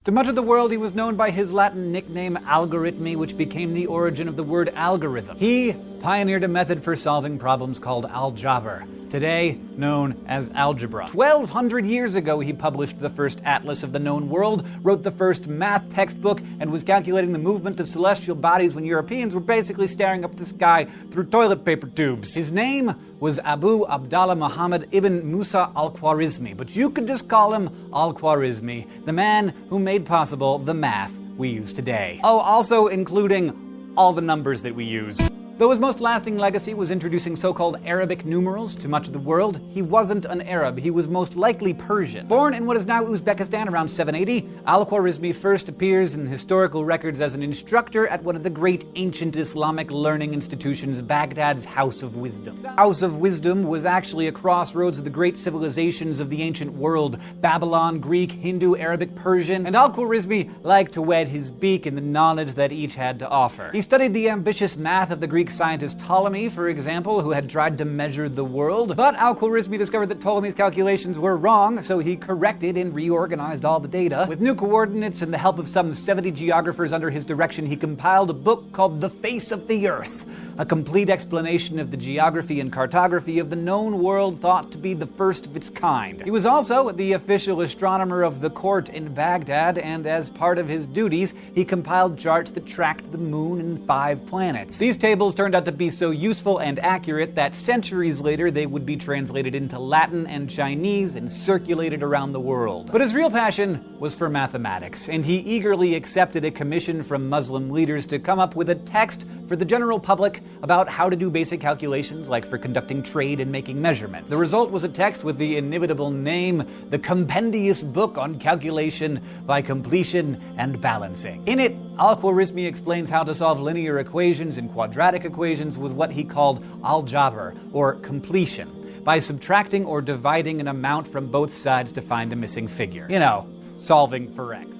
To much of the world, he was known by his Latin nickname Algoritmi, which became the origin of the word algorithm. He pioneered a method for solving problems called Al-Jabr, today known as algebra. 1,200 years ago, he published the first atlas of the known world, wrote the first math textbook, and was calculating the movement of celestial bodies when Europeans were basically staring up at the sky through toilet paper tubes. His name was Abu Abdallah Muhammad ibn Musa al-Khwarizmi, but you could just call him Al-Khwarizmi, the man who made possible the math we use today. Oh, also including all the numbers that we use. Though his most lasting legacy was introducing so-called Arabic numerals to much of the world, he wasn't an Arab. He was most likely Persian. Born in what is now Uzbekistan around 780, Al-Khwarizmi first appears in historical records as an instructor at one of the great ancient Islamic learning institutions, Baghdad's House of Wisdom. House of Wisdom was actually a crossroads of the great civilizations of the ancient world: Babylon, Greek, Hindu, Arabic, Persian, and Al-Khwarizmi liked to wet his beak in the knowledge that each had to offer. He studied the ambitious math of the Greek scientist Ptolemy, for example, who had tried to measure the world. But Al-Khwarizmi discovered that Ptolemy's calculations were wrong, so he corrected and reorganized all the data. With new coordinates and the help of some 70 geographers under his direction, he compiled a book called The Face of the Earth, a complete explanation of the geography and cartography of the known world, thought to be the first of its kind. He was also the official astronomer of the court in Baghdad, and as part of his duties, he compiled charts that tracked the moon and 5 planets. These tables turned out to be so useful and accurate that centuries later they would be translated into Latin and Chinese and circulated around the world. But his real passion was for mathematics, and he eagerly accepted a commission from Muslim leaders to come up with a text for the general public about how to do basic calculations, like for conducting trade and making measurements. The result was a text with the inimitable name, The Compendious Book on Calculation by Completion and Balancing. In it, Al-Khwarizmi explains how to solve linear equations and quadratic equations with what he called Al-Jabr, or completion, by subtracting or dividing an amount from both sides to find a missing figure. You know, solving for x.